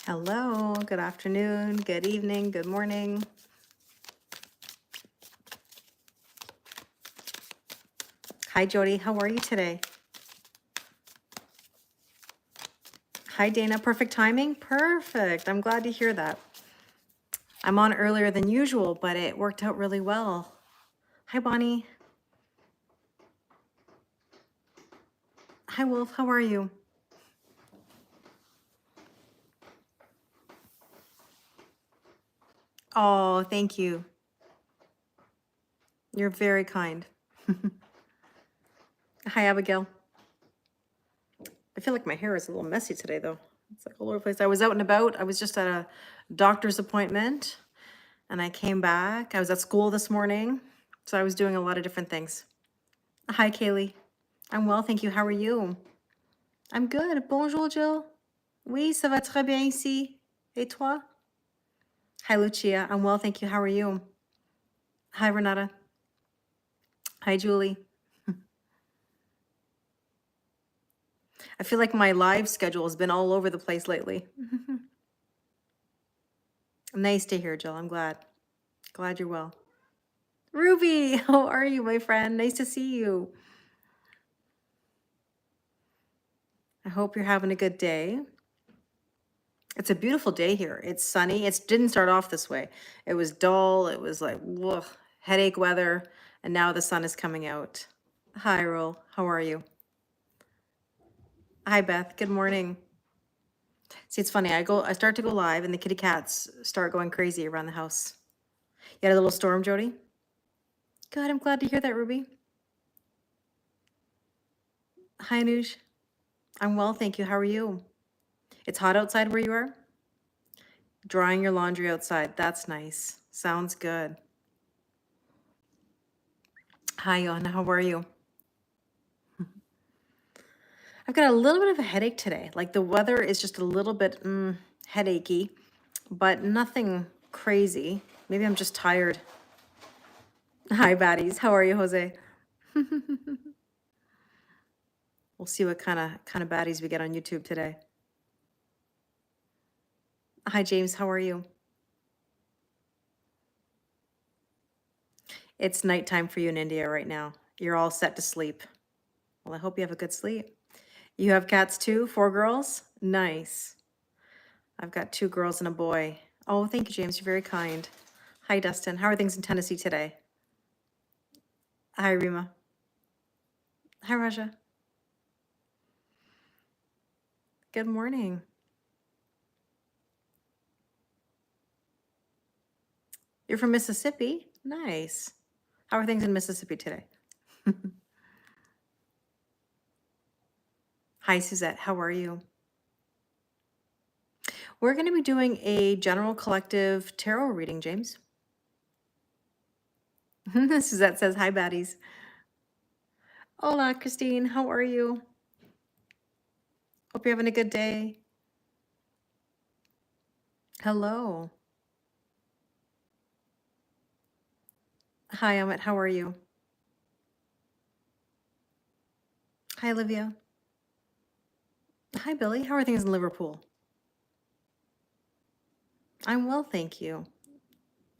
Hello, good afternoon, good evening, good morning. Hi, Jody. How are you today? Hi, Dana. Perfect timing? Perfect. I'm glad to hear that. I'm on earlier than usual, but it worked out really well. Hi, Bonnie. Hi, Wolf. How are you? Oh, thank you. You're very kind. Hi, Abigail. I feel like my hair is a little messy today, though. It's like all over the place. I was out and about. I was just at a doctor's appointment, and I came back. I was at school this morning, so I was doing a lot of different things. Hi, Kaylee. I'm well, thank you. How are you? I'm good. Bonjour, Jill. Oui, ça va très bien ici. Et toi? Hi, Lucia. I'm well, thank you. How are you? Hi, Renata. Hi, Julie. I feel like my live schedule has been all over the place lately. Nice to hear, Jill. I'm glad. Glad you're well. Ruby, how are you, my friend? Nice to see you. I hope you're having a good day. It's a beautiful day here. It's sunny. It didn't start off this way. It was dull. It was like, ugh, headache weather. And now the sun is coming out. Hi, Roll. How are you? Hi, Beth. Good morning. See, it's funny. I start to go live, and the kitty cats start going crazy around the house. You had a little storm, Jody? Good. I'm glad to hear that, Ruby. Hi, Anuj. I'm well, thank you. How are you? It's hot outside where you are? Drying your laundry outside. That's nice. Sounds good. Hi, Johanna. How are you? I've got a little bit of a headache today. Like the weather is just a little bit headachy, but nothing crazy. Maybe I'm just tired. Hi, baddies. How are you, Jose? We'll see what kind of baddies we get on YouTube today. Hi, James. How are you? It's nighttime for you in India right now. You're all set to sleep. Well, I hope you have a good sleep. You have cats too? 4 girls? Nice. I've got 2 girls and a boy. Oh, thank you, James. You're very kind. Hi, Dustin. How are things in Tennessee today? Hi, Rima. Hi, Raja. Good morning. You're from Mississippi? Nice. How are things in Mississippi today? Hi, Suzette. How are you? We're going to be doing a general collective tarot reading, James. Suzette says, hi, baddies. Hola, Christine. How are you? Hope you're having a good day. Hello. Hi, Amit. How are you? Hi, Olivia. Hi, Billy. How are things in Liverpool? I'm well, thank you.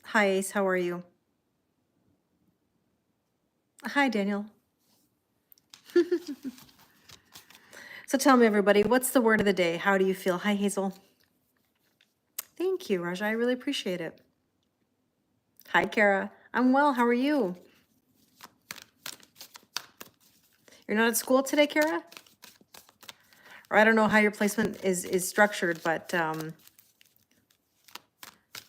Hi, Ace. How are you? Hi, Daniel. So tell me, everybody, what's the word of the day? How do you feel? Hi, Hazel. Thank you, Raja. I really appreciate it. Hi, Kara. I'm well. How are you? You're not at school today, Kara? Or I don't know how your placement is structured, but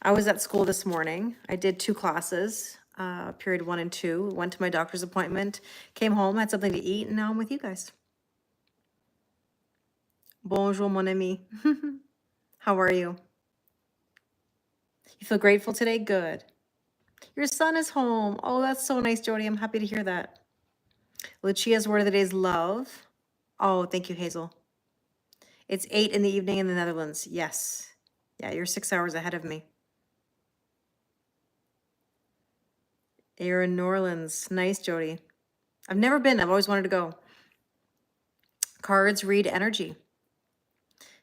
I was at school this morning. I did 2 classes, period 1 and 2. Went to my doctor's appointment, came home, had something to eat, and now I'm with you guys. Bonjour, mon ami. How are you? You feel grateful today? Good. Your son is home. Oh, that's so nice, Jody. I'm happy to hear that. Lucia's word of the day is love. Oh, thank you, Hazel. It's 8 in the evening in the Netherlands. Yes. Yeah, you're 6 hours ahead of me. You're in New Orleans. Nice, Jody. I've never been. I've always wanted to go. Cards read energy.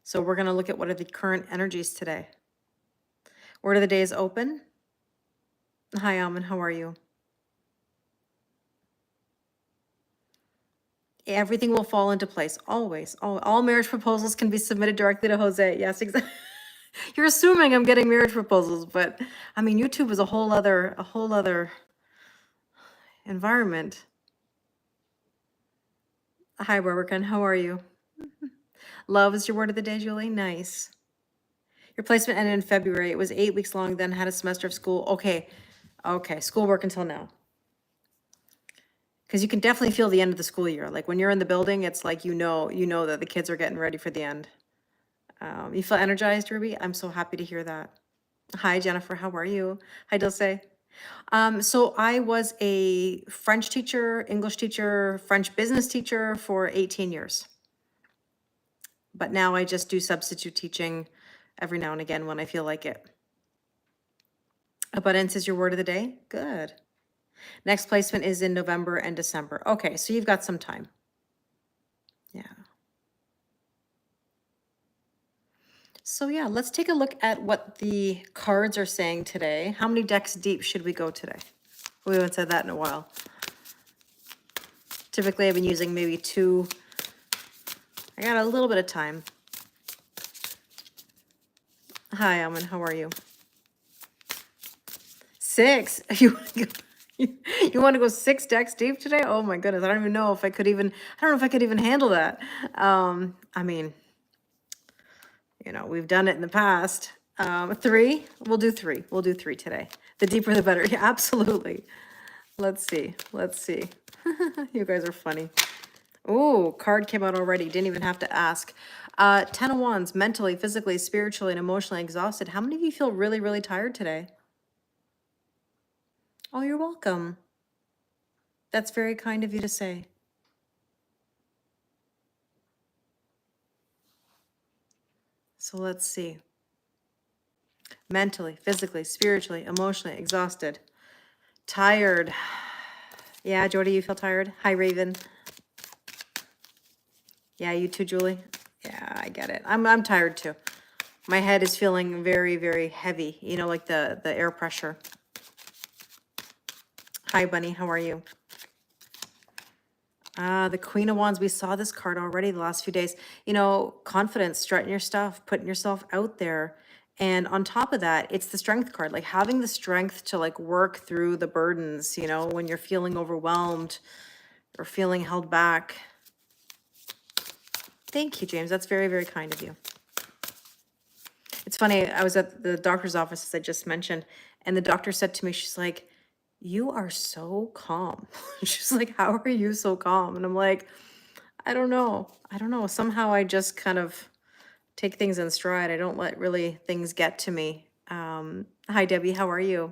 So we're going to look at what are the current energies today. Word of the day is open. Hi, Alman. How are you? Everything will fall into place. Always. All marriage proposals can be submitted directly to Jose. Yes, exactly. You're assuming I'm getting marriage proposals, but I mean, YouTube is a whole other environment. Hi, Barbican. How are you? Love is your word of the day, Julie. Nice. Your placement ended in February. It was 8 weeks long, then had a semester of school. Okay. Schoolwork until now. Because you can definitely feel the end of the school year. Like when you're in the building, it's like you know that the kids are getting ready for the end. You feel energized, Ruby? I'm so happy to hear that. Hi, Jennifer. How are you? Hi, Dulce. So I was a French teacher, English teacher, French business teacher for 18 years. But now I just do substitute teaching every now and again when I feel like it. Abundance is your word of the day? Good. Next placement is in November and December. Okay, so you've got some time. Yeah. So yeah, let's take a look at what the cards are saying today. How many decks deep should we go today? We haven't said that in a while. Typically, I've been using maybe 2. I got a little bit of time. Hi, Alman. How are you? 6. You want to go 6 decks deep today? Oh my goodness. I don't even know if I could even, handle that. I mean, we've done it in the past. 3, we'll do 3. We'll do 3 today. The deeper, the better. Yeah, absolutely. Let's see. You guys are funny. Oh, card came out already. Didn't even have to ask. 10 of Wands, mentally, physically, spiritually, and emotionally exhausted. How many of you feel really, really tired today? Oh, you're welcome. That's very kind of you to say. So let's see. Mentally, physically, spiritually, emotionally exhausted. Tired. Yeah, Jody, you feel tired? Hi, Raven. Yeah, you too, Julie. Yeah, I get it. I'm tired too. My head is feeling very, very heavy, like the air pressure. Hi, Bunny, how are you? The Queen of Wands, we saw this card already the last few days. Confidence, strutting your stuff, putting yourself out there. And on top of that, it's the strength card, like having the strength to like work through the burdens, when you're feeling overwhelmed or feeling held back. Thank you, James. That's very, very kind of you. It's funny, I was at the doctor's office, as I just mentioned, and the doctor said to me, she's like, you are so calm. She's like, how are you so calm? And I'm like, I don't know. Somehow I just kind of take things in stride. I don't let really things get to me. Hi, Debbie, how are you?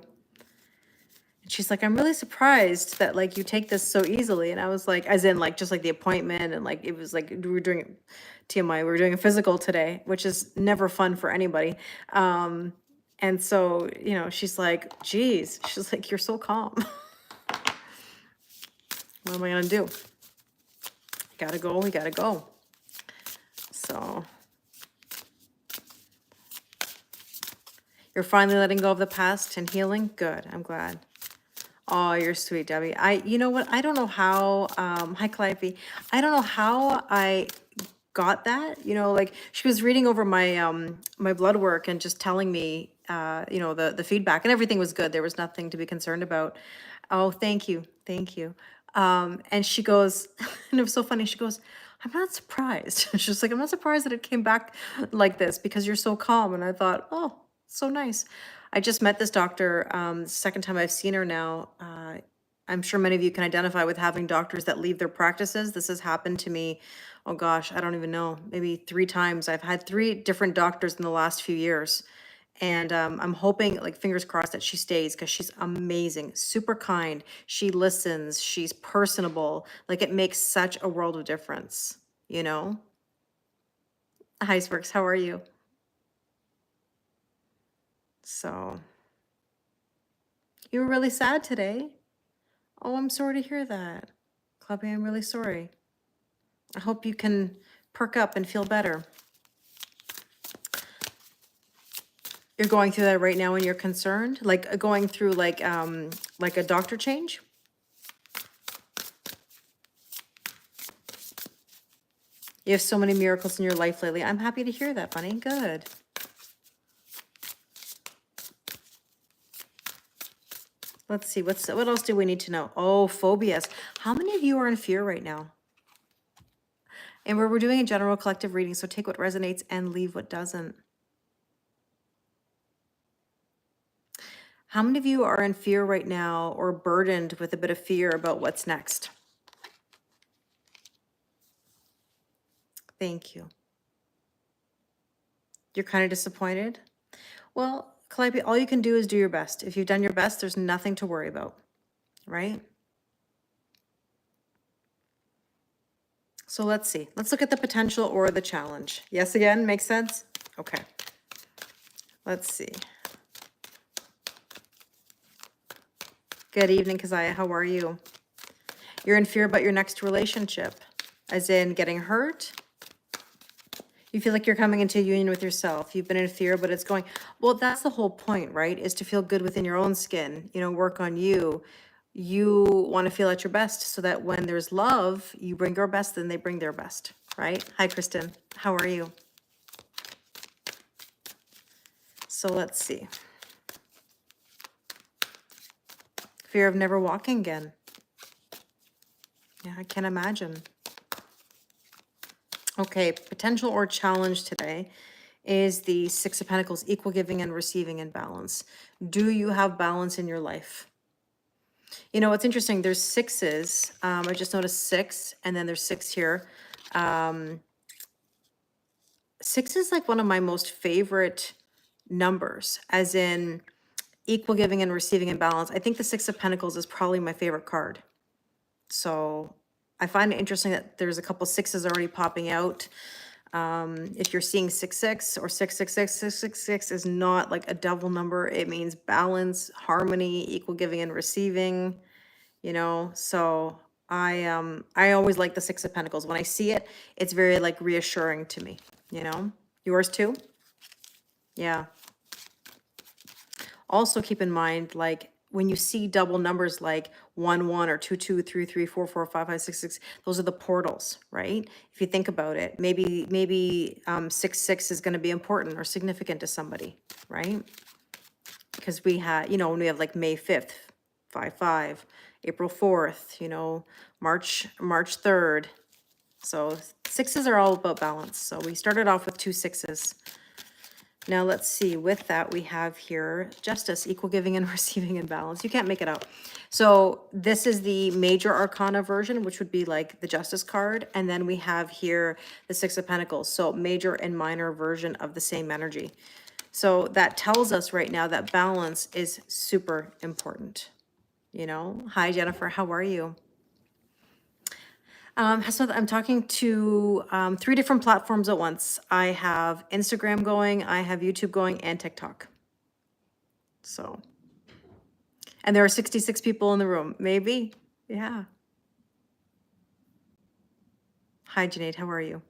And she's like, I'm really surprised that like you take this so easily. And I was like, as in like, just like the appointment and like, it was like, we were doing TMI, we were doing a physical today, which is never fun for anybody. And so, she's like, geez, she's like, you're so calm. What am I going to do? Gotta go. We gotta go. So you're finally letting go of the past and healing. Good. I'm glad. Oh, you're sweet, Debbie. You know what? I don't know how, hi, Calliope. I don't know how I got that, like she was reading over my, my blood work and just telling me, the feedback, and everything was good. There was nothing to be concerned about. Oh, thank you. Thank you. And she goes, and it was so funny. She goes, I'm not surprised. She's like, I'm not surprised that it came back like this because you're so calm. And I thought, oh, so nice. I just met this doctor, second time I've seen her now. I'm sure many of you can identify with having doctors that leave their practices. This has happened to me, oh gosh, I don't even know, maybe 3 times. I've had 3 different doctors in the last few years. And I'm hoping, like, fingers crossed, that she stays because she's amazing, super kind. She listens, she's personable. Like, it makes such a world of difference, Hi, Sparks, how are you? So, you were really sad today? Oh, I'm sorry to hear that. Clubby, I'm really sorry. I hope you can perk up and feel better. You're going through that right now and you're concerned? Like going through like a doctor change? You have so many miracles in your life lately. I'm happy to hear that, Bunny. Good. Let's see, what else do we need to know? Oh, phobias. How many of you are in fear right now? And we're doing a general collective reading, so take what resonates and leave what doesn't. How many of you are in fear right now or burdened with a bit of fear about what's next? Thank you. You're kind of disappointed? Well, Calliope, all you can do is do your best. If you've done your best, there's nothing to worry about, right? So let's see. Let's look at the potential or the challenge. Yes, again, makes sense? Okay. Let's see. Good evening, Keziah. How are you? You're in fear about your next relationship, as in getting hurt. You feel like you're coming into union with yourself. You've been in fear, but it's going, well, that's the whole point, right? Is to feel good within your own skin, work on you. You want to feel at your best so that when there's love, you bring your best, then they bring their best, right? Hi, Kristen. How are you? So let's see. Fear of never walking again. Yeah, I can't imagine. Okay, potential or challenge today is the Six of Pentacles, equal giving and receiving and balance. Do you have balance in your life? What's interesting, there's sixes. I just noticed 6, and then there's 6 here. 6 is like one of my most favorite numbers, as in equal giving and receiving and balance. I think the 6 of Pentacles is probably my favorite card. So I find it interesting that there's a couple 6s already popping out. If you're seeing 66 or 666, 666 is not like a devil number. It means balance, harmony, equal giving and receiving, so I always like the 6 of Pentacles. When I see it, it's very like reassuring to me, Yours too? Yeah. Also keep in mind, like when you see double numbers like 1 1 or 2 2 3 3 4 4 5 5 6 6, those are the portals, right? If you think about it, maybe 6 6 is going to be important or significant to somebody, right? Because we had, when we have like May 5th, 5 5, April 4th, March 3rd. So 6s are all about balance. So we started off with 2 6s. Now let's see, with that we have here justice, equal giving and receiving and balance. You can't make it up. So this is the major arcana version, which would be like the justice card. And then we have here the 6 of Pentacles. So major and minor version of the same energy. So that tells us right now that balance is super important. Hi, Jennifer, how are you? So I'm talking to 3 different platforms at once. I have Instagram going, I have YouTube going, and TikTok. So, and there are 66 people in the room, maybe. Yeah. Hi, Janaid, how are you?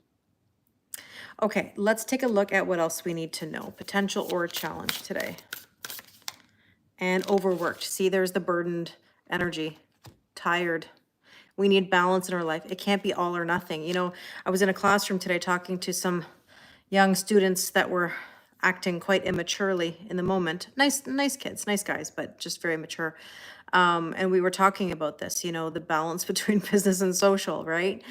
Okay, let's take a look at what else we need to know. Potential or challenge today. And overworked. See, there's the burdened energy. Tired. We need balance in our life. It can't be all or nothing. I was in a classroom today talking to some young students that were acting quite immaturely in the moment. Nice kids, nice guys, but just very mature. And we were talking about this, the balance between business and social, right?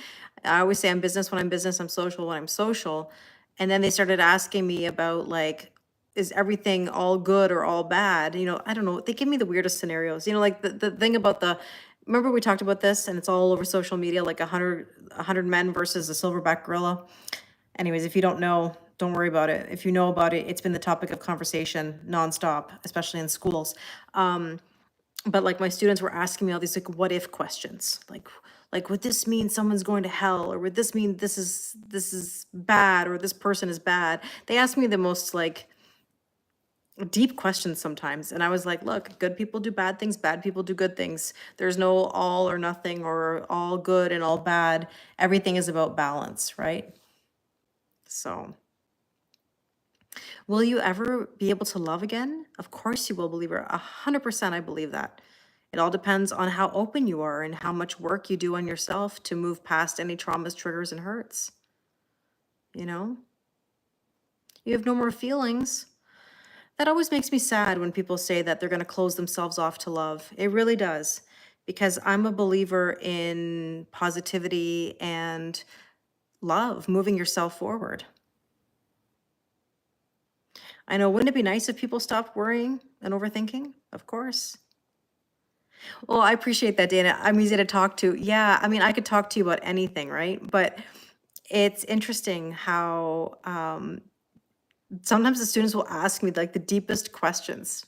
I always say I'm business when I'm business, I'm social when I'm social. And then they started asking me about like, is everything all good or all bad? I don't know. They give me the weirdest scenarios. Like the thing about remember we talked about this and it's all over social media, like 100 men versus a silverback gorilla. Anyways, if you don't know, don't worry about it. If you know about it, it's been the topic of conversation nonstop, especially in schools. But like my students were asking me all these like what if questions, like would this mean someone's going to hell, or would this mean this is bad, or this person is bad? They ask me the most like deep questions sometimes, and I was like, look, good people do bad things, bad people do good things. There's no all or nothing or all good and all bad. Everything is about balance, right? So Will you ever be able to love again? Of course you will, believer. 100% I believe that. It all depends on how open you are and how much work you do on yourself to move past any traumas, triggers, and hurts. You know? You have no more feelings. That always makes me sad when people say that they're going to close themselves off to love. It really does. Because I'm a believer in positivity and love, moving yourself forward. I know, wouldn't it be nice if people stopped worrying and overthinking? Of course. Well, I appreciate that, Dana. I'm easy to talk to. Yeah, I mean, I could talk to you about anything, right? But it's interesting how sometimes the students will ask me like the deepest questions.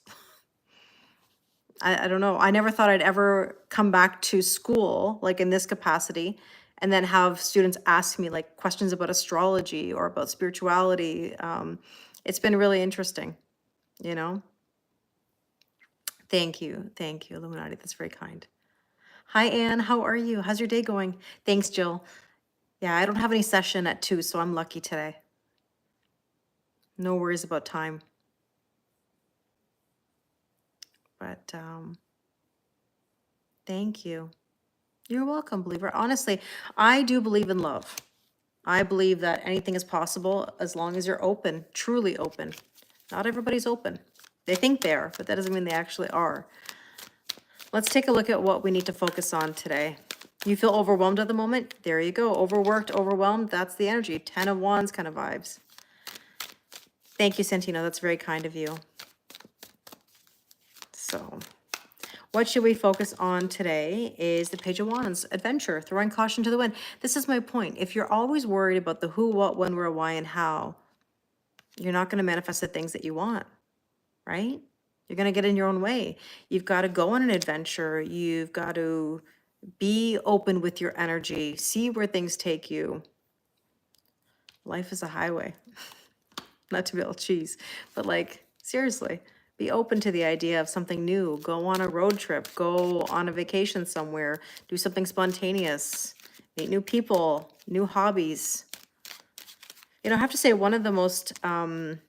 I don't know. I never thought I'd ever come back to school, like in this capacity, and then have students ask me like questions about astrology or about spirituality. It's been really interesting, you know? Thank you. Thank you, Illuminati. That's very kind. Hi, Anne. How are you? How's your day going? Thanks, Jill. Yeah, I don't have any session at 2, so I'm lucky today. No worries about time. But thank you. You're welcome, believer. Honestly, I do believe in love. I believe that anything is possible as long as you're open, truly open. Not everybody's open. They think they are, but that doesn't mean they actually are. Let's take a look at what we need to focus on today. You feel overwhelmed at the moment? There you go. Overworked, overwhelmed. That's the energy. 10 of Wands kind of vibes. Thank you, Santino. That's very kind of you. So what should we focus on today is the Page of Wands, adventure, throwing caution to the wind. This is my point. If you're always worried about the who, what, when, where, why, and how, you're not going to manifest the things that you want, right? You're going to get in your own way. You've got to go on an adventure. You've got to be open with your energy. See where things take you. Life is a highway. Not to be all cheese, but like, seriously, be open to the idea of something new. Go on a road trip. Go on a vacation somewhere. Do something spontaneous. Meet new people, new hobbies. You know, I have to say one of the most fun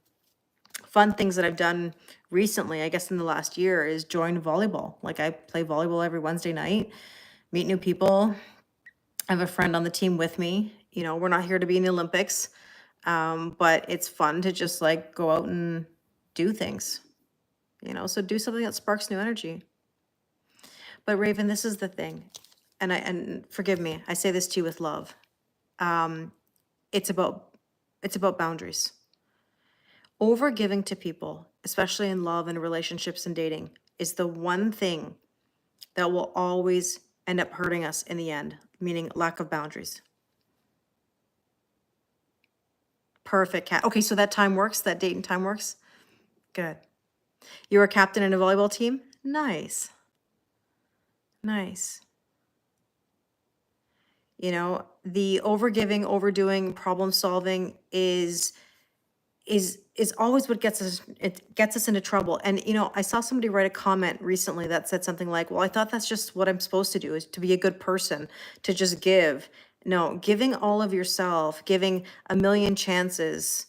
things that I've done recently, I guess in the last year, is join volleyball. Like I play volleyball every Wednesday night, meet new people. I have a friend on the team with me. You know, we're not here to be in the Olympics, but it's fun to just like go out and do things, you know, so do something that sparks new energy. But Raven, this is the thing, and forgive me, I say this to you with love. It's about boundaries. Over giving to people, especially in love and relationships and dating, is the one thing that will always end up hurting us in the end, meaning lack of boundaries. Perfect, Kat. Okay, so that time works, that date and time works? Good. You're a captain in a volleyball team? Nice. Nice. You know, the overgiving, overdoing, problem solving is always what gets us into trouble. And you know, I saw somebody write a comment recently that said something like, well, I thought that's just what I'm supposed to do, is to be a good person, to just give. No, giving all of yourself, giving a million chances,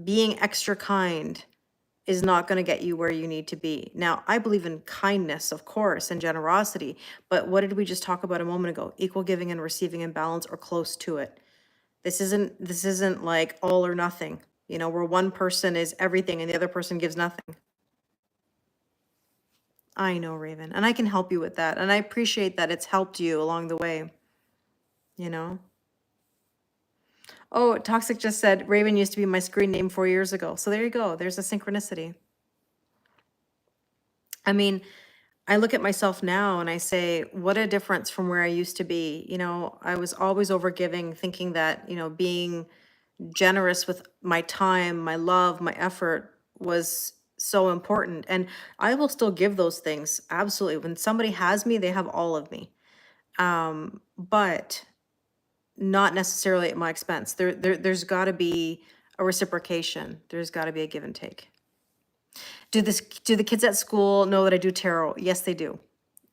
being extra kind is not going to get you where you need to be. Now, I believe in kindness, of course, and generosity, but what did we just talk about a moment ago? Equal giving and receiving in balance, or close to it. This isn't like all or nothing, you know, where one person is everything and the other person gives nothing. I know, Raven, and I can help you with that. And I appreciate that it's helped you along the way, you know? Oh, Toxic just said, Raven used to be my screen name 4 years ago. So there you go. There's a synchronicity. I mean, I look at myself now and I say, what a difference from where I used to be. You know, I was always overgiving, thinking that, you know, being generous with my time, my love, my effort was so important. And I will still give those things. Absolutely. When somebody has me, they have all of me. But not necessarily at my expense. There's got to be a reciprocation. There's got to be a give and take. Do the kids at school know that I do tarot? Yes, they do.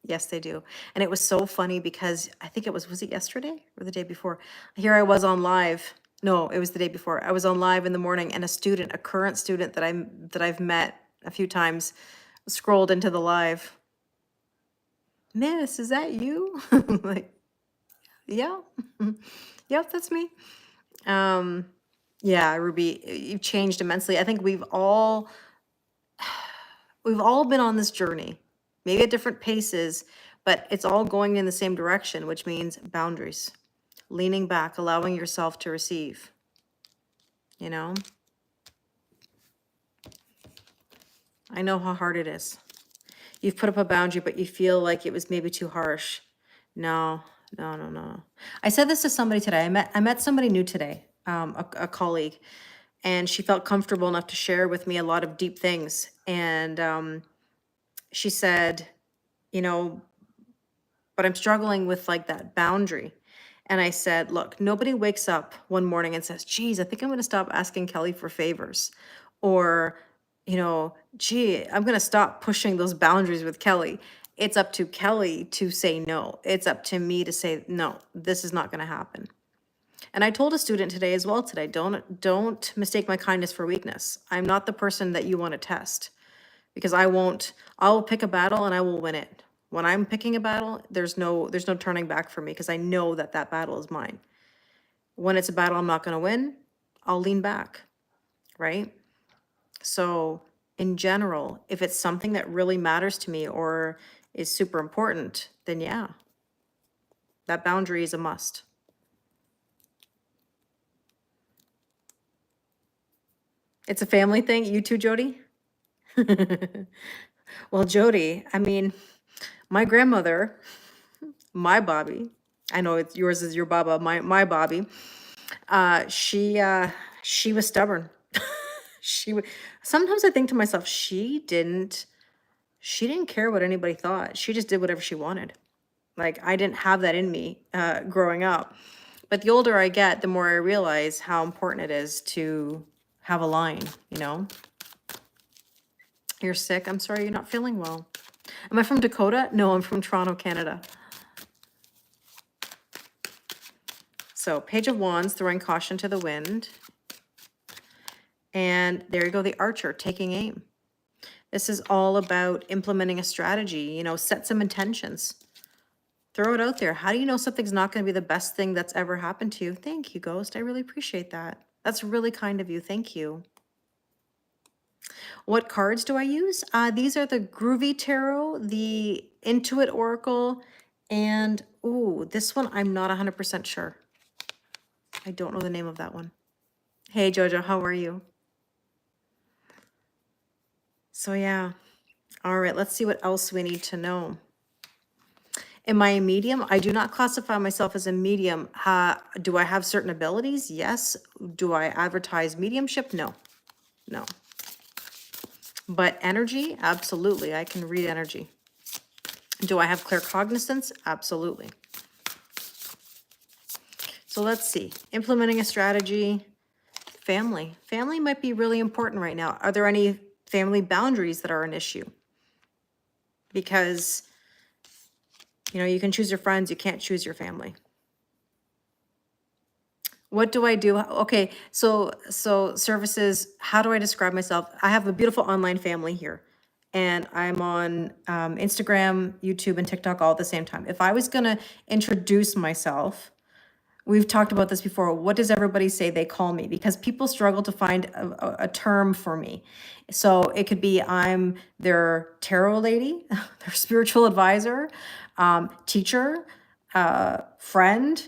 Yes, they do. And it was so funny because I think was it yesterday or the day before? Here I was on live No, it was the day before. I was on live in the morning, and a current student that I've met a few times, scrolled into the live. Miss, is that you? Like, yeah, yep, that's me. Um, yeah, Ruby, you've changed immensely. I think we've all been on this journey, maybe at different paces, but it's all going in the same direction, which means boundaries, leaning back, allowing yourself to receive, you know? I know how hard it is. You've put up a boundary, but you feel like it was maybe too harsh. No, no, no, no. I said this to somebody today. I met somebody new today, a colleague, and she felt comfortable enough to share with me a lot of deep things. And she said, you know, but I'm struggling with like that boundary. And I said, look, nobody wakes up one morning and says, geez, I think I'm going to stop asking Kelly for favors. Or, gee, I'm going to stop pushing those boundaries with Kelly. It's up to Kelly to say no. It's up to me to say, no, this is not going to happen. And I told a student today as well today, don't mistake my kindness for weakness. I'm not the person that you want to test, because I'll pick a battle and I will win it. When I'm picking a battle, there's no turning back for me, because I know that battle is mine. When it's a battle I'm not going to win, I'll lean back, right? So in general, if it's something that really matters to me or is super important, then yeah, that boundary is a must. It's a family thing. You too, Jody? Well, Jody, I mean, my grandmother, my Bobby, I know it's yours is your Baba, my Bobby, she was stubborn. Sometimes I think to myself, she didn't care what anybody thought. She just did whatever she wanted. Like, I didn't have that in me growing up. But the older I get, the more I realize how important it is to have a line, You're sick? I'm sorry you're not feeling well. Am I from Dakota? No, I'm from Toronto, Canada. So, Page of Wands, throwing caution to the wind. And there you go, the Archer, taking aim. This is all about implementing a strategy, set some intentions. Throw it out there. How do you know something's not going to be the best thing that's ever happened to you? Thank you, Ghost. I really appreciate that. That's really kind of you. Thank you. What cards do I use? These are the Groovy Tarot, the Intuit Oracle, and, ooh, this one I'm not 100% sure. I don't know the name of that one. Hey, Jojo, how are you? So, yeah. All right, let's see what else we need to know. Am I a medium? I do not classify myself as a medium. Do I have certain abilities? Yes. Do I advertise mediumship? No. No. But energy? Absolutely. I can read energy. Do I have claircognizance? Absolutely. So let's see. Implementing a strategy. Family. Family might be really important right now. Are there any family boundaries that are an issue? Because, you can choose your friends, you can't choose your family. What do I do? Okay, so services, how do I describe myself? I have a beautiful online family here, and I'm on Instagram, YouTube, and TikTok all at the same time. If I was gonna introduce myself, we've talked about this before. What does everybody say they call me? Because people struggle to find a term for me. So it could be I'm their tarot lady, their spiritual advisor, teacher, friend,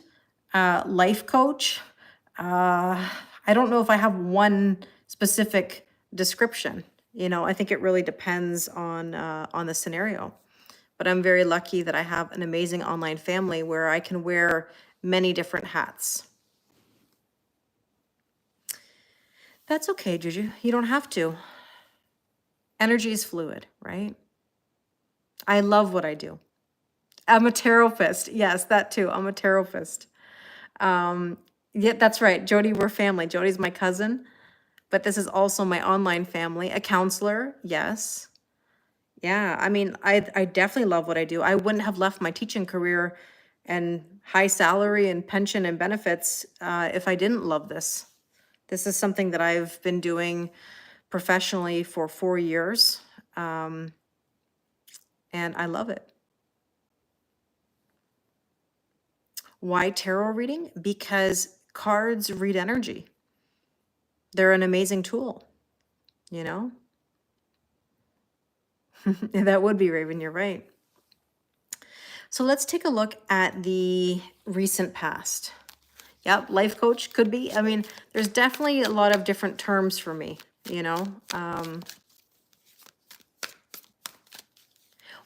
life coach. I don't know if I have one specific description. I think it really depends on the scenario. But I'm very lucky that I have an amazing online family where I can wear many different hats. That's okay, Juju. You don't have to. Energy is fluid, right? I love what I do. I'm a therapist. Yes, that too. I'm a therapist. Yeah, that's right. Jody, we're family. Jody's my cousin, but this is also my online family. A counselor, yes. Yeah, I mean, I definitely love what I do. I wouldn't have left my teaching career and high salary and pension and benefits if I didn't love this. This is something that I've been doing professionally for 4 years, and I love it. Why tarot reading? Because cards read energy. They're an amazing tool, you know? That would be Raven, you're right. So let's take a look at the recent past. Yep, life coach could be. I mean, there's definitely a lot of different terms for me, you know?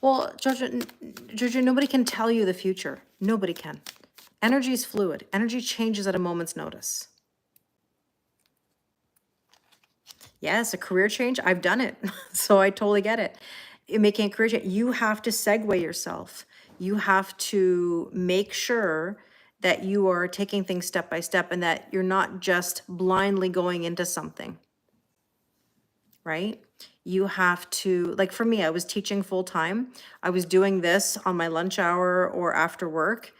Well, Georgia, nobody can tell you the future. Nobody can. Energy is fluid. Energy changes at a moment's notice. Yes, a career change. I've done it. So I totally get it. In making a career change, you have to segue yourself. You have to make sure that you are taking things step by step and that you're not just blindly going into something, right? You have to, like for me, I was teaching full time. I was doing this on my lunch hour or after work.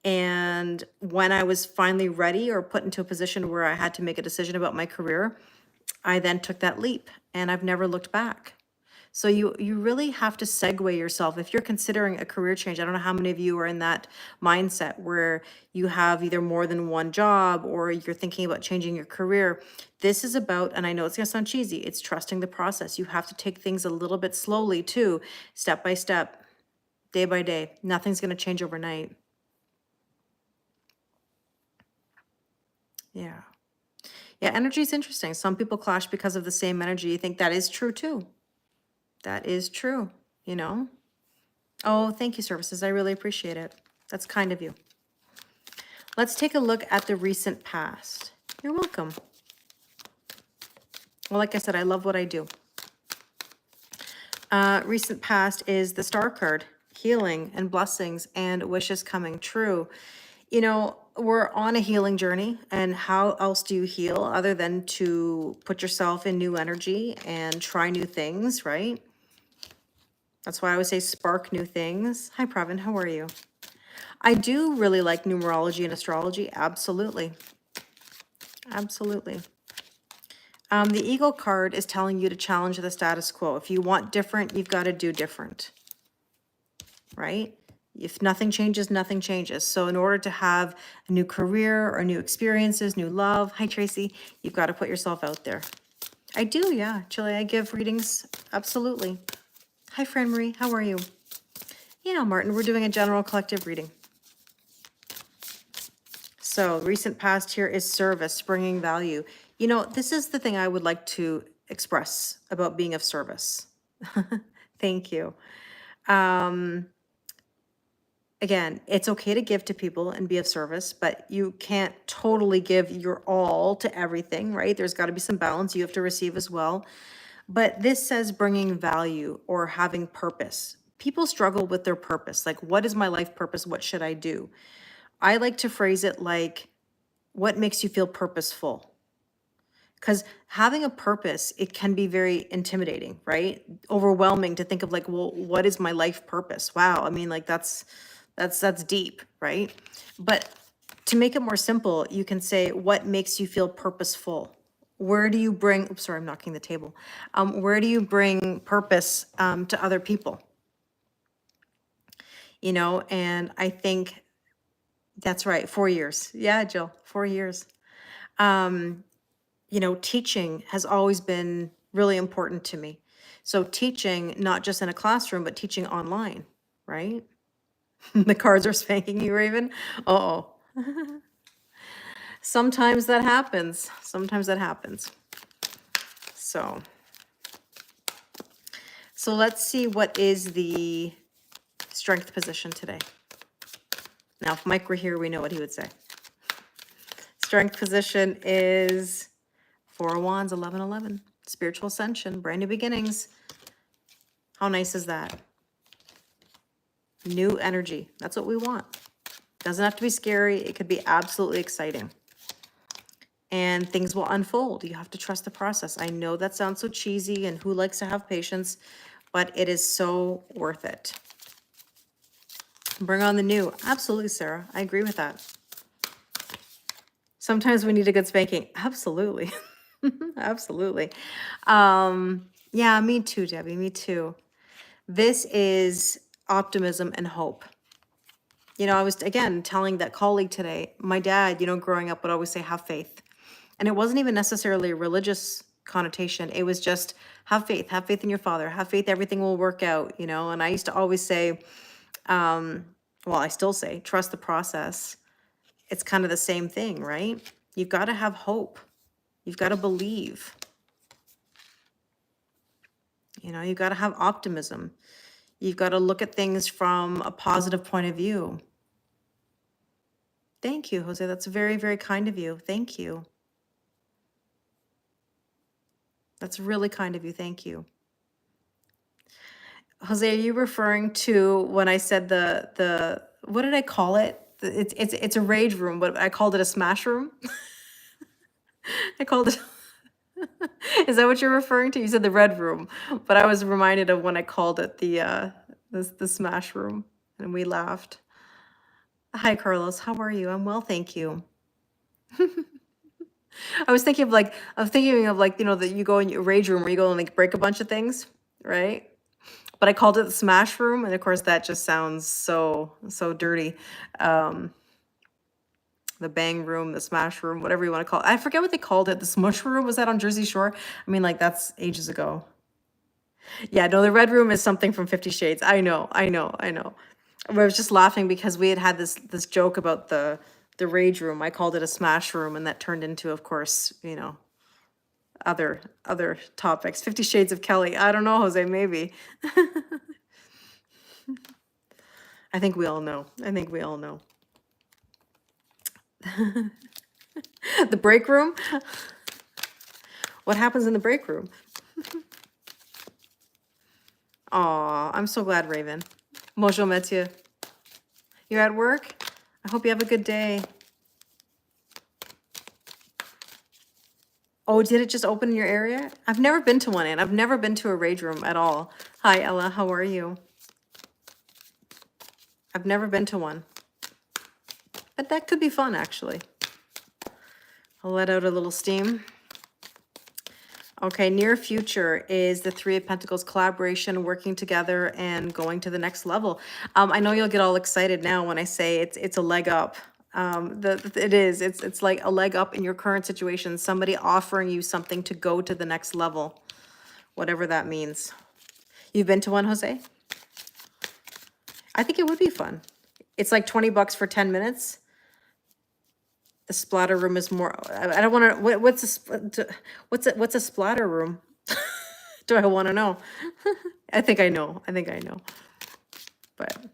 And when I was finally ready or put into a position where I had to make a decision about my career, I then took that leap and I've never looked back. So you really have to segue yourself. If you're considering a career change, I don't know how many of you are in that mindset where you have either more than one job or you're thinking about changing your career. This is about, and I know it's gonna sound cheesy, it's trusting the process. You have to take things a little bit slowly too, step by step, day by day. Nothing's gonna change overnight. Yeah. Yeah, energy is interesting. Some people clash because of the same energy. You think that is true too. That is true, you know? Oh, thank you, services. I really appreciate it. That's kind of you. Let's take a look at the recent past. You're welcome. Well, like I said, I love what I do. Recent past is the Star card, healing and blessings and wishes coming true. You know, we're on a healing journey, and how else do you heal other than to put yourself in new energy and try new things, right? That's why I always say spark new things. Hi, Pravin, how are you? I do really like numerology and astrology, absolutely. Absolutely. The Eagle card is telling you to challenge the status quo. If you want different, you've got to do different, right? If nothing changes, nothing changes. So in order to have a new career or new experiences, new love, hi Tracy, you've got to put yourself out there. I do, yeah. Chile, I give readings, absolutely. Hi, Fran Marie, how are you? Yeah, Martin, we're doing a general collective reading. So recent past here is service, bringing value. You know, this is the thing I would like to express about being of service. Thank you. Again, it's okay to give to people and be of service, but you can't totally give your all to everything, right? There's got to be some balance. You have to receive as well. But this says bringing value or having purpose. People struggle with their purpose. Like, what is my life purpose? What should I do? I like to phrase it like, what makes you feel purposeful? Because having a purpose, it can be very intimidating, right? Overwhelming to think of like, well, what is my life purpose? Wow, I mean, like that's deep, right? But to make it more simple, you can say, what makes you feel purposeful? Where do you bring, oops, sorry, I'm knocking the table. Where do you bring purpose to other people? You know, and I think that's right, 4 years. Yeah, Jill, 4 years. You know, teaching has always been really important to me. So teaching, not just in a classroom, but teaching online, right? The cards are spanking you, Raven. Uh-oh. Sometimes that happens. Sometimes that happens. So let's see what is the strength position today. Now, if Mike were here, we know what he would say. Strength position is 4 of Wands, 11-11. Spiritual ascension, brand new beginnings. How nice is that? New energy. That's what we want. Doesn't have to be scary. It could be absolutely exciting. And things will unfold. You have to trust the process. I know that sounds so cheesy, and who likes to have patience, but it is so worth it. Bring on the new. Absolutely, Sarah. I agree with that. Sometimes we need a good spanking. Absolutely. Absolutely. Yeah, me too, Debbie. Me too. This is optimism and hope. You know, I was again telling that colleague today, my dad, you know, growing up would always say, have faith. And it wasn't even necessarily a religious connotation. It was just have faith in your father, have faith, everything will work out, you know. And I used to always say, well, I still say, trust the process. It's kind of the same thing, right? You've got to have hope. You've got to believe. You know, you've got to have optimism. You've got to look at things from a positive point of view. Thank you, Jose. That's very, very kind of you. Thank you. That's really kind of you. Thank you. Jose, are you referring to when I said the what did I call it? It's a rage room, but I called it a smash room. I called it. Is that what you're referring to? You said the red room, but I was reminded of when I called it the smash room, and we laughed. Hi, Carlos. How are you? I'm well, thank you. I was thinking of like you know that you go in your rage room where you go and like break a bunch of things, right? But I called it the smash room, and of course that just sounds so dirty. The bang room, the smash room, whatever you want to call it. I forget what they called it. The smush room, was that on Jersey Shore? I mean, like that's ages ago. Yeah, no, the red room is something from 50 Shades. I know. I was just laughing because we had this joke about the rage room. I called it a smash room, and that turned into, of course, you know, other topics. 50 Shades of Kelly. I don't know, Jose, maybe. I think we all know. The break room? What happens in the break room? Aw, I'm so glad, Raven. Bonjour, Mathieu. You're at work? I hope you have a good day. Oh, did it just open in your area? I've never been to one, and I've never been to a rage room at all. Hi, Ella. How are you? I've never been to one. But that could be fun, actually. I'll let out a little steam. Okay, near future is the Three of Pentacles, collaboration, working together, and going to the next level. I know you'll get all excited now when I say it's a leg up. It's like a leg up in your current situation. Somebody offering you something to go to the next level, whatever that means. You've been to one, Jose? I think it would be fun. It's like $20 for 10 minutes. The splatter room is more. I don't want to. What's a splatter room? Do I want to know? I think I know. But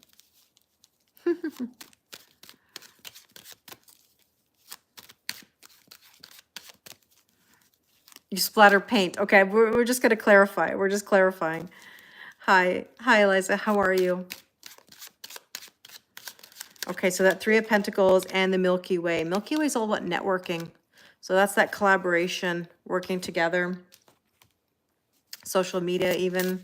you splatter paint. Okay, we're just gonna clarify. We're just clarifying. Hi, Eliza. How are you? Okay, so that Three of Pentacles and the Milky Way. Milky Way is all about networking. So that's that collaboration, working together. Social media even.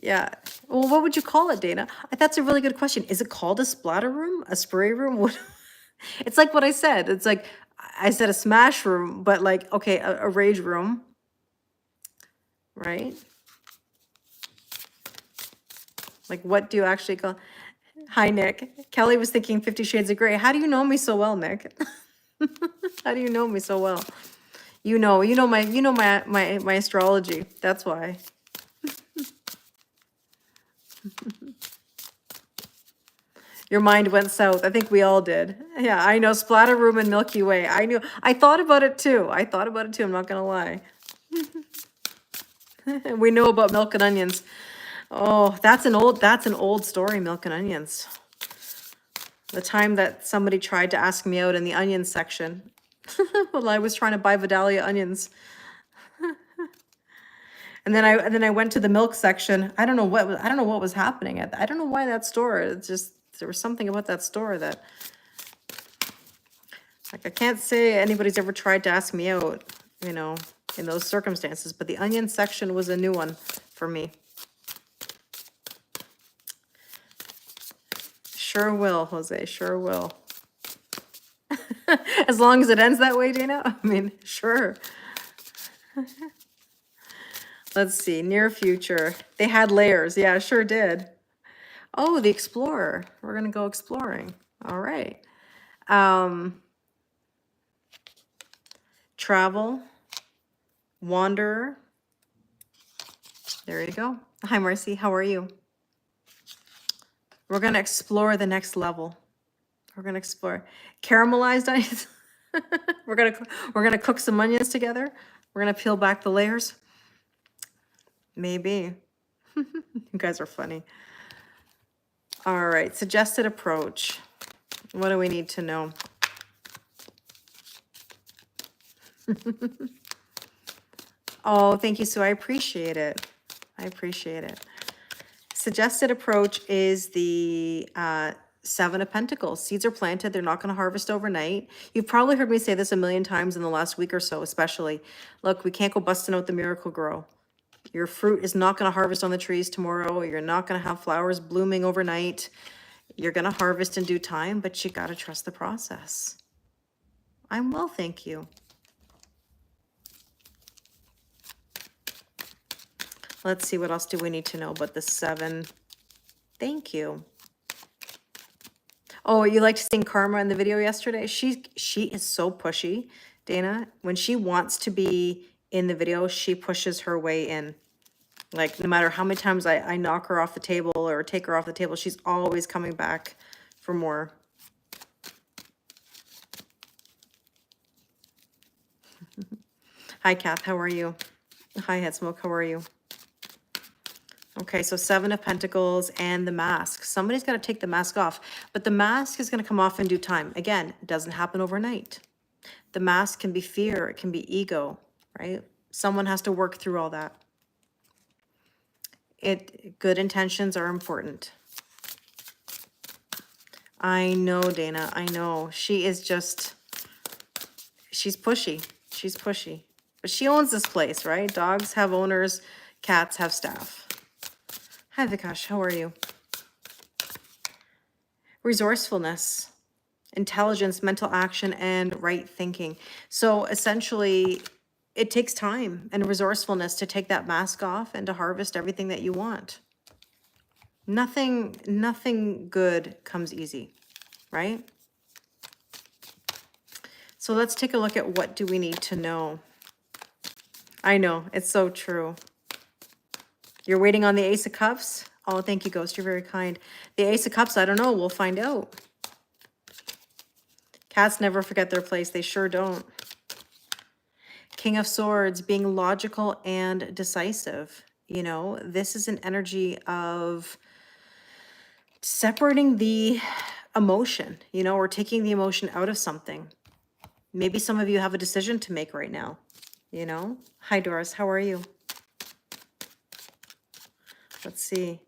Yeah. Well, what would you call it, Dana? That's a really good question. Is it called a splatter room? A spray room? What? It's like what I said. It's like, I said a smash room, but like, okay, a rage room. Right? Like, what do you actually call... Hi, Nick. Kelly was thinking 50 Shades of Grey. How do you know me so well, Nick? How do you know me so well? You know my astrology. That's why. Your mind went south. I think we all did. Yeah, I know. Splatter room and Milky Way. I knew. I thought about it too. I'm not gonna lie. We know about milk and onions. Oh, that's an old story, milk and onions. The time that somebody tried to ask me out in the onions section. Well, I was trying to buy Vidalia onions. And then I went to the milk section. I don't know what was happening I don't know why that store. It's just there was something about that store that, like, I can't say anybody's ever tried to ask me out, you know, in those circumstances, but the onion section was a new one for me. Sure will, Jose, sure will. As long as it ends that way, Dana, I mean, sure. Let's see, near future. They had layers. Yeah, sure did. Oh, the explorer. We're gonna go exploring. All right. Travel, wanderer. There you go. Hi, Marcy. How are you? We're gonna explore the next level. We're gonna explore caramelized onions. we're gonna cook some onions together. We're gonna peel back the layers. Maybe. You guys are funny. All right, suggested approach. What do we need to know? Oh, thank you, Sue. I appreciate it. I appreciate it. Suggested approach is the Seven of Pentacles. Seeds are planted. They're not going to harvest overnight. You've probably heard me say this a million times in the last week or so, especially. Look, we can't go busting out the miracle grow. Your fruit is not going to harvest on the trees tomorrow. You're not going to have flowers blooming overnight. You're going to harvest in due time, but you got to trust the process. I'm well, thank you. Let's see, what else do we need to know about the seven? Thank you. Oh, you liked seeing Karma in the video yesterday? She is so pushy, Dana. When she wants to be in the video, she pushes her way in. Like, no matter how many times I knock her off the table or take her off the table, she's always coming back for more. Hi, Kath. How are you? Hi, Head Smoke. How are you? Okay, so Seven of Pentacles and the mask. Somebody's got to take the mask off, but the mask is going to come off in due time. Again, it doesn't happen overnight. The mask can be fear. It can be ego, right? Someone has to work through all that. Good intentions are important. I know, Dana. I know. She is just, she's pushy. She's pushy. But she owns this place, right? Dogs have owners. Cats have staff. Hi, Vikash. How are you? Resourcefulness, intelligence, mental action, and right thinking. So essentially, it takes time and resourcefulness to take that mask off and to harvest everything that you want. Nothing good comes easy, right? So let's take a look at what do we need to know. I know, it's so true. You're waiting on the Ace of Cups? Oh, thank you, Ghost. You're very kind. The Ace of Cups, I don't know. We'll find out. Cats never forget their place. They sure don't. King of Swords, being logical and decisive. You know, this is an energy of separating the emotion, you know, or taking the emotion out of something. Maybe some of you have a decision to make right now, you know? Hi, Doris. How are you? Let's see.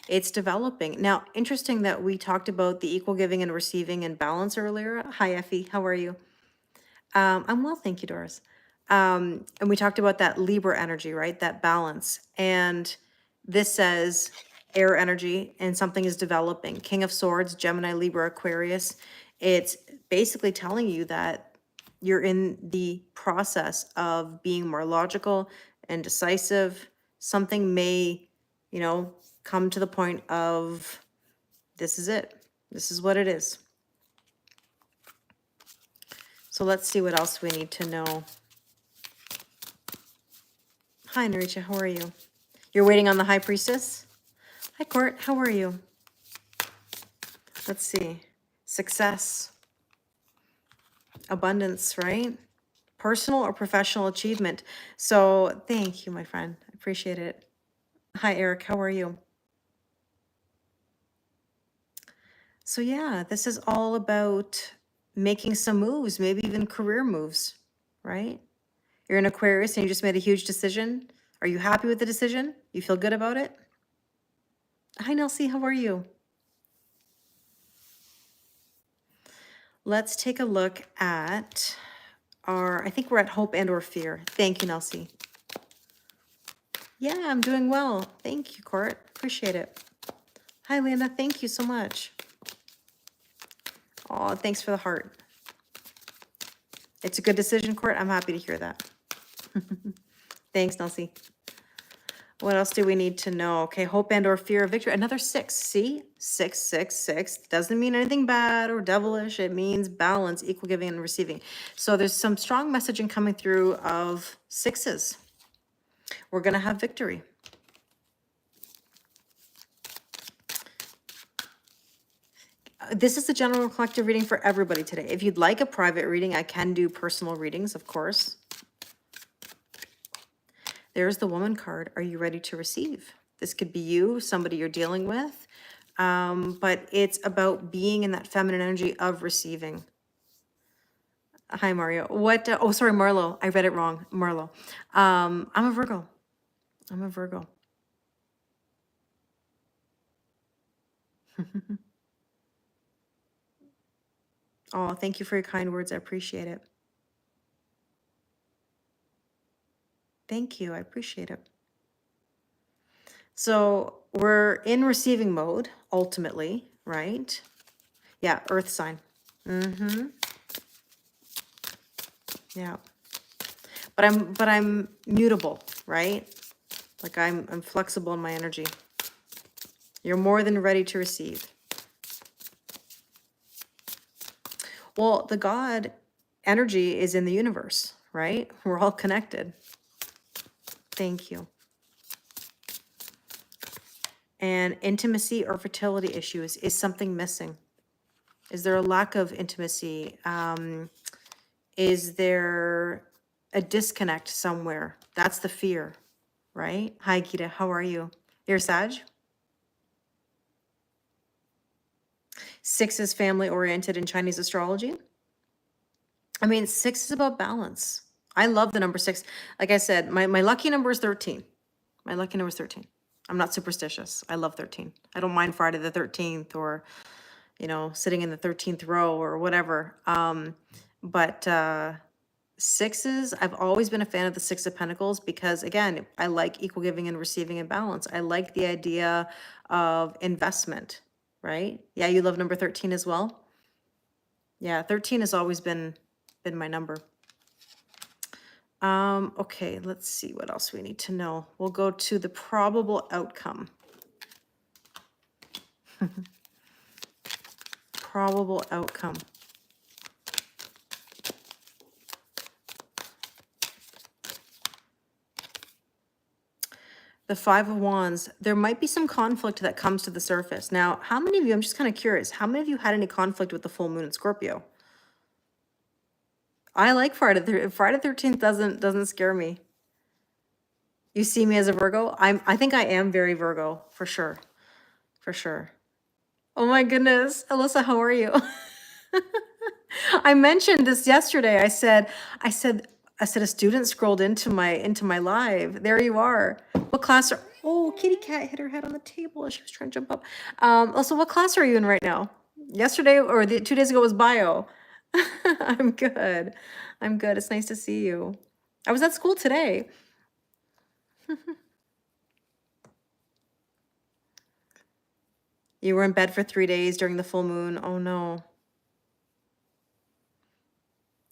It's developing. Now, interesting that we talked about the equal giving and receiving and balance earlier. Hi, Effie. How are you? I'm well, thank you, Doris. And we talked about that Libra energy, right? That balance. And this says air energy and something is developing. King of Swords, Gemini, Libra, Aquarius. It's basically telling you that you're in the process of being more logical and decisive. Something may, you know, come to the point of this is it. This is what it is. So let's see what else we need to know. Hi, Naricha, how are you? You're waiting on the High Priestess? Hi, Court, how are you? Let's see. Success. Abundance, right? Personal or professional achievement. So thank you, my friend. I appreciate it. Hi, Eric, how are you? So yeah, this is all about making some moves, maybe even career moves, right? You're an Aquarius and you just made a huge decision. Are you happy with the decision? You feel good about it? Hi, Nelsie, how are you? Let's take a look at I think we're at hope and or fear. Thank you, Nelsie. Yeah, I'm doing well. Thank you, Court. Appreciate it. Hi, Lena. Thank you so much. Oh, thanks for the heart. It's a good decision, Court. I'm happy to hear that. Thanks, Nelsie. What else do we need to know? Okay, hope and or fear of victory. Another 6. See? 6, 6, 6. Doesn't mean anything bad or devilish. It means balance, equal giving and receiving. So there's some strong messaging coming through of 6s. We're going to have victory. This is the general collective reading for everybody today. If you'd like a private reading, I can do personal readings, of course. There's the woman card. Are you ready to receive? This could be you, somebody you're dealing with, but it's about being in that feminine energy of receiving. Hi, Mario. What? Oh, sorry, Marlo. I read it wrong. Marlo. I'm a Virgo. I'm a Virgo. Oh, thank you for your kind words. I appreciate it. Thank you. I appreciate it. So we're in receiving mode, ultimately, right? Yeah, earth sign. Mm-hmm. Yeah. But I'm mutable, right? Like I'm flexible in my energy. You're more than ready to receive. Well, the God energy is in the universe, right? We're all connected. Thank you. And intimacy or fertility issues, is something missing? Is there a lack of intimacy? Is there a disconnect somewhere? That's the fear, right? Hi, Gita. How are you? You're Sag? 6 is family oriented in Chinese astrology. I mean, 6 is about balance. I love the number 6. Like I said, my lucky number is 13. My lucky number is 13. I'm not superstitious. I love 13. I don't mind Friday the 13th or, you know, sitting in the 13th row or whatever. But 6s, I've always been a fan of the 6 of Pentacles because, again, I like equal giving and receiving and balance. I like the idea of investment, right? Yeah, you love number 13 as well? Yeah, 13 has always been my number. Okay, let's see what else we need to know. We'll go to the probable outcome. Probable outcome. The 5 of Wands, there might be some conflict that comes to the surface. Now, how many of you, I'm just kind of curious, how many of you had any conflict with the full moon in Scorpio? I like Friday. Friday 13th doesn't scare me. You see me as a Virgo? I think I am very Virgo, for sure. For sure. Oh my goodness. Alyssa, how are you? I mentioned this yesterday. I said a student scrolled into my live. There you are. What class are, oh, kitty cat hit her head on the table as she was trying to jump up. Also, what class are you in right now? Yesterday or 2 days ago was bio. I'm good. I'm good. It's nice to see you. I was at school today. You were in bed for 3 days during the full moon. Oh no.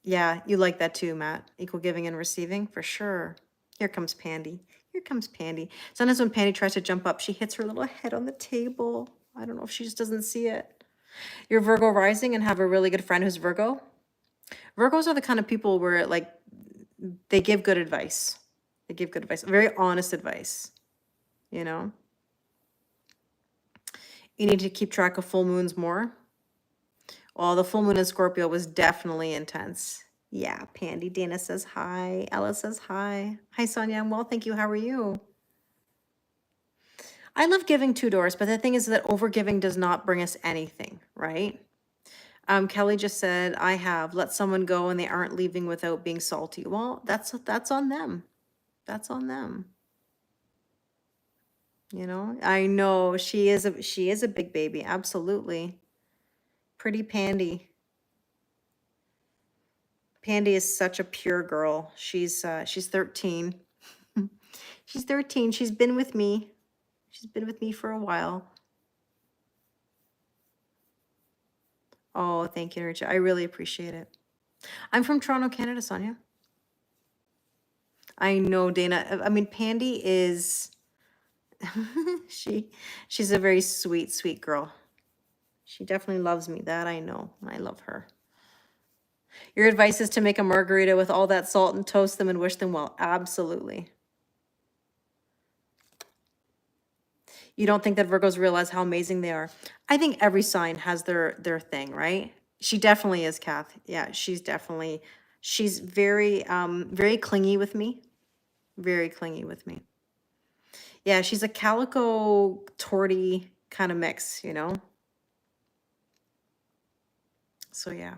Yeah, you like that too, Matt. Equal giving and receiving, for sure. Here comes Pandy. Here comes Pandy. Sometimes when Pandy tries to jump up, she hits her little head on the table. I don't know if she just doesn't see it. You're Virgo rising and have a really good friend who's Virgo. Virgos are the kind of people where, like, they give good advice. They give good advice, very honest advice, you know? You need to keep track of full moons more. Well, the full moon in Scorpio was definitely intense. Yeah, Pandy. Dana says hi. Ella says hi. Hi, Sonia. I'm well, thank you. How are you? I love giving too, Doris, but the thing is that overgiving does not bring us anything, right? Kelly just said, I have let someone go and they aren't leaving without being salty. Well, that's on them. That's on them. You know, I know she is a big baby. Absolutely. Pretty Pandy. Pandy is such a pure girl. She's 13. She's 13. She's been with me. She's been with me for a while. Oh, thank you, Richard. I really appreciate it. I'm from Toronto, Canada, Sonia. I know, Dana. I mean, Pandy is she she's a very sweet, sweet girl. She definitely loves me. That I know. I love her. Your advice is to make a margarita with all that salt and toast them and wish them well. Absolutely. You don't think that Virgos realize how amazing they are? I think every sign has their thing, right? She definitely is, Kath. Yeah, she's very clingy with me. Very clingy with me. Yeah, she's a calico torty kind of mix, you know? So yeah.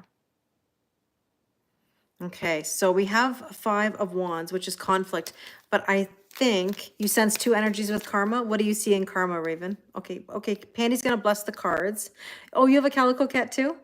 Okay, so we have 5 of Wands, which is conflict, but I think you sense 2 energies with karma. What do you see in karma, Raven? Okay, okay, Pandy's gonna bless the cards. Oh, you have a calico cat too?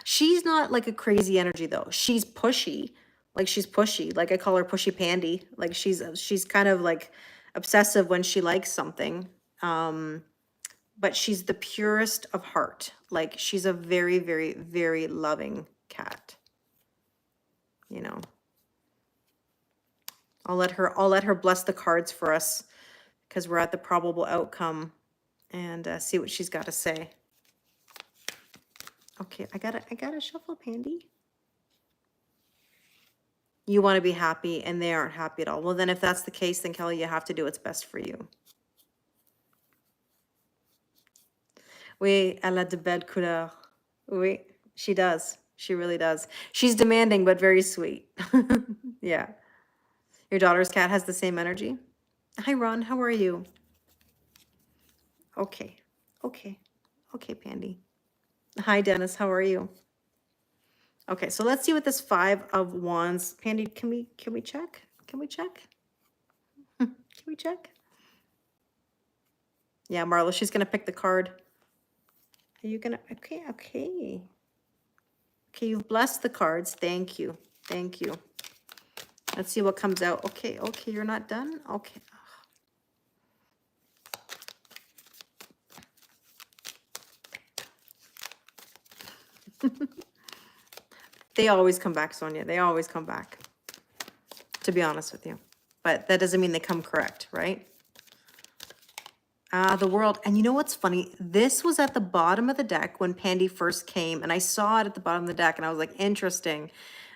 She's not like a crazy energy though. She's pushy. Like she's pushy. Like I call her pushy Pandy. Like she's kind of like obsessive when she likes something. But she's the purest of heart. Like she's a very, very, very loving cat. You know. I'll let her bless the cards for us because we're at the probable outcome and see what she's got to say. Okay, I gotta shuffle, Pandy. You want to be happy and they aren't happy at all. Well, then if that's the case, then Kelly, you have to do what's best for you. Oui, elle a de belles couleurs. Oui, she does. She really does. She's demanding, but very sweet. Yeah. Your daughter's cat has the same energy? Hi, Ron. How are you? Okay. Okay. Okay, Pandy. Hi, Dennis. How are you? Okay, so let's see what this 5 of Wands. Pandy, can we check? Can we check? Can we check? Yeah, Marla, she's gonna pick the card. Are you gonna? Okay, okay. Okay, you've blessed the cards. Thank you. Thank you. Let's see what comes out. Okay, okay, you're not done? Okay. They always come back, Sonia. They always come back, to be honest with you. But that doesn't mean they come correct, right? The World. And you know what's funny? This was at the bottom of the deck when Pandy first came, and I saw it at the bottom of the deck, and I was like, interesting.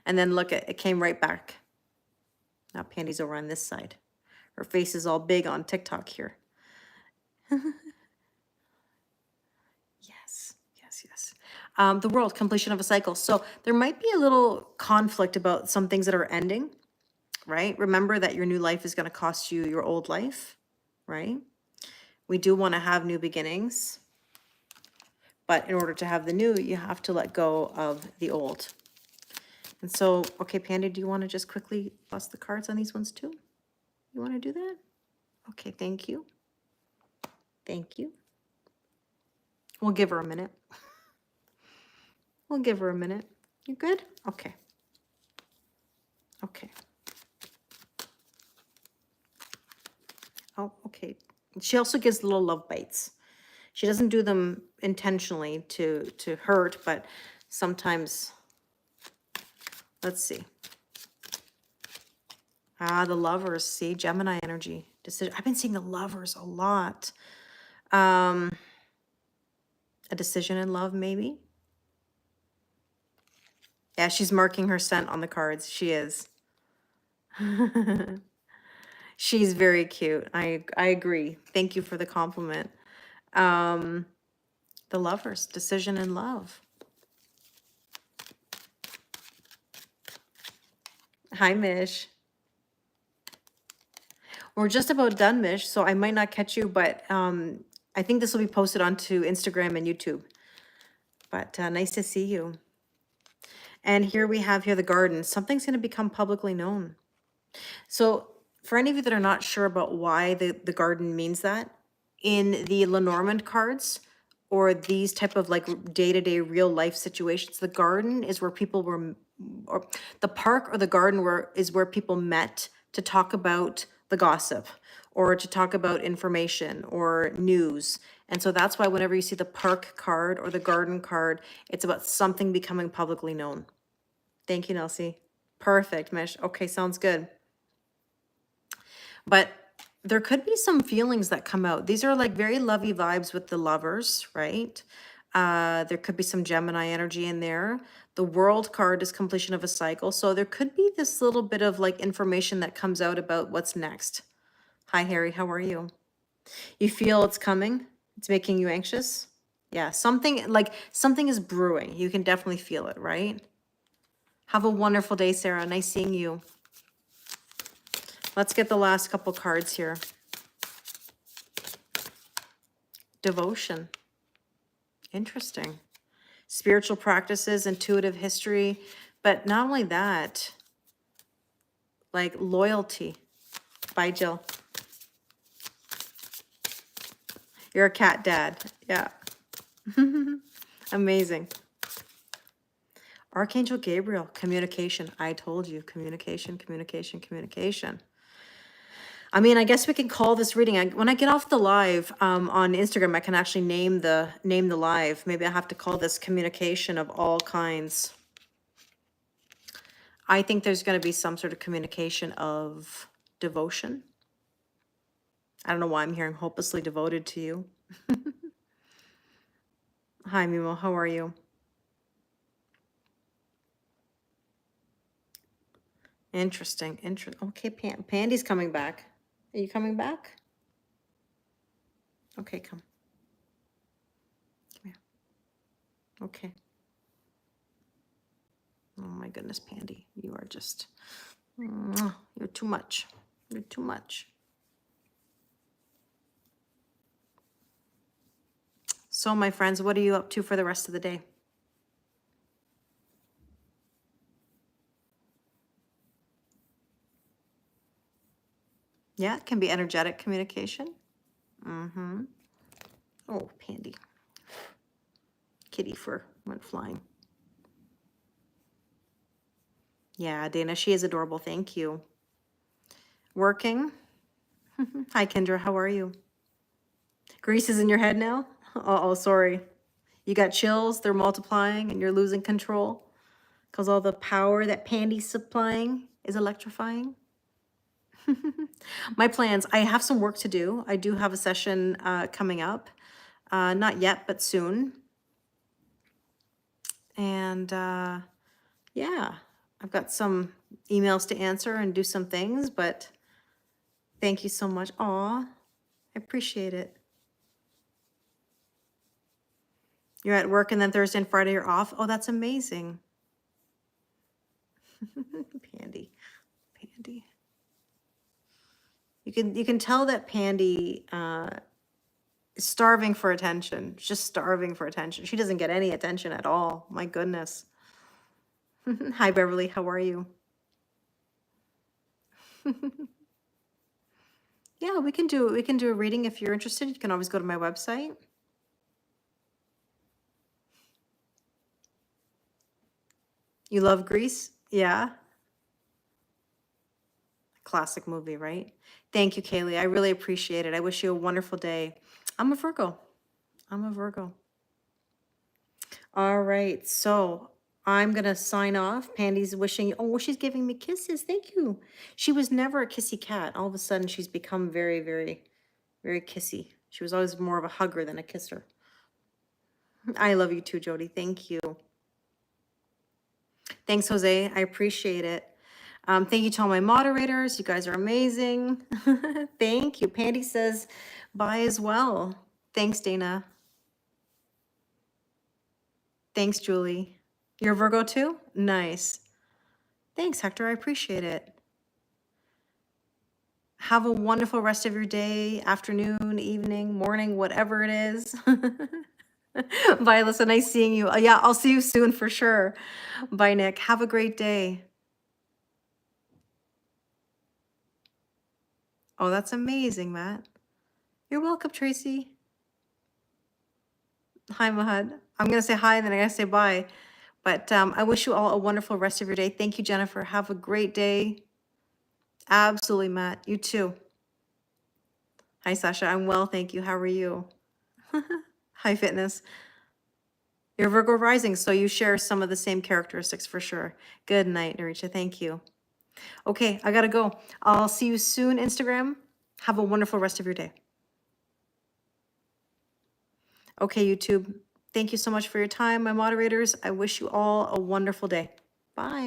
And then look, it came right back. Now Pandy's over on this side. Her face is all big on TikTok here. Yes, yes, yes. The World, completion of a cycle. So there might be a little conflict about some things that are ending, right? Remember that your new life is going to cost you your old life, right? We do want to have new beginnings, but in order to have the new, you have to let go of the old. And so, okay, Pandy, do you want to just quickly bust the cards on these ones too? You want to do that? Okay, thank you. Thank you. We'll give her a minute. We'll give her a minute. You good? Okay. Okay. Oh, okay. She also gives little love bites. She doesn't do them intentionally to hurt, but sometimes, let's see. The Lovers, see, Gemini energy. Decision. I've been seeing the Lovers a lot. A decision in love, maybe. Yeah, she's marking her scent on the cards. She is. She's very cute. I agree. Thank you for the compliment. The Lovers, decision in love. Hi, Mish. We're just about done, Mish, so I might not catch you, but I think this will be posted onto Instagram and YouTube. But nice to see you. And here we have the garden. Something's going to become publicly known. So for any of you that are not sure about why the garden means that, in the Lenormand cards or these type of like day-to-day real life situations, the garden is where people were, or the park or the garden is where people met to talk about the gossip or to talk about information or news. And so that's why whenever you see the park card or the garden card, it's about something becoming publicly known. Thank you, Nelsie. Perfect, Mish. Okay, sounds good. But there could be some feelings that come out. These are like very lovey vibes with the lovers, right? There could be some Gemini energy in there. The World card is completion of a cycle. So there could be this little bit of like information that comes out about what's next. Hi, Harry. How are you? You feel it's coming? It's making you anxious? Yeah, something is brewing. You can definitely feel it, right? Have a wonderful day, Sarah. Nice seeing you. Let's get the last couple cards here. Devotion. Interesting. Spiritual practices, intuitive history, but not only that, like loyalty. Bye, Jill. You're a cat dad. Yeah. Amazing. Archangel Gabriel, communication. I told you, communication, communication, communication. I mean, I guess we can call this reading. When I get off the live on Instagram, I can actually name the live. Maybe I have to call this communication of all kinds. I think there's going to be some sort of communication of devotion. I don't know why I'm hearing hopelessly devoted to you. Hi, Mimo. How are you? Interesting. Okay, Pandy's coming back. Are you coming back? Okay, come. Come here. Okay. Oh my goodness, Pandy. You are just... You're too much. You're too much. So, my friends, what are you up to for the rest of the day? Yeah, it can be energetic communication. Oh, Pandy. Kitty fur went flying. Yeah, Dana, she is adorable. Thank you. Working. Hi, Kendra. How are you? Grease is in your head now? Uh-oh, sorry. You got chills. They're multiplying and you're losing control because all the power that Pandy's supplying is electrifying. My plans, I have some work to do. I do have a session coming up. Not yet, but soon. And yeah, I've got some emails to answer and do some things, but thank you so much. Aw, I appreciate it. You're at work and then Thursday and Friday you're off? Oh, that's amazing. Pandy. You can tell that Pandy is starving for attention. Just starving for attention. She doesn't get any attention at all. My goodness. Hi, Beverly. How are you? Yeah, we can do a reading if you're interested. You can always go to my website. You love Grease? Yeah. Classic movie, right? Thank you, Kaylee. I really appreciate it. I wish you a wonderful day. I'm a Virgo. All right, so I'm gonna sign off. Pandy's wishing, oh, she's giving me kisses. Thank you. She was never a kissy cat. All of a sudden, she's become very, very, very kissy. She was always more of a hugger than a kisser. I love you too, Jody. Thank you. Thanks, Jose. I appreciate it. Thank you to all my moderators. You guys are amazing. Thank you. Pandy says bye as well. Thanks, Dana. Thanks, Julie. You're a Virgo too? Nice. Thanks, Hector. I appreciate it. Have a wonderful rest of your day, afternoon, evening, morning, whatever it is. Bye, Alyssa. Nice seeing you. Yeah, I'll see you soon for sure. Bye, Nick. Have a great day. Oh, that's amazing, Matt. You're welcome, Tracy. Hi, Mahad. I'm going to say hi and then I got to say bye. But I wish you all a wonderful rest of your day. Thank you, Jennifer. Have a great day. Absolutely, Matt. You too. Hi, Sasha. I'm well, thank you. How are you? High fitness. You're Virgo rising, so you share some of the same characteristics for sure. Good night, Naricha. Thank you. Okay, I gotta go. I'll see you soon, Instagram. Have a wonderful rest of your day. Okay, YouTube. Thank you so much for your time, my moderators. I wish you all a wonderful day. Bye.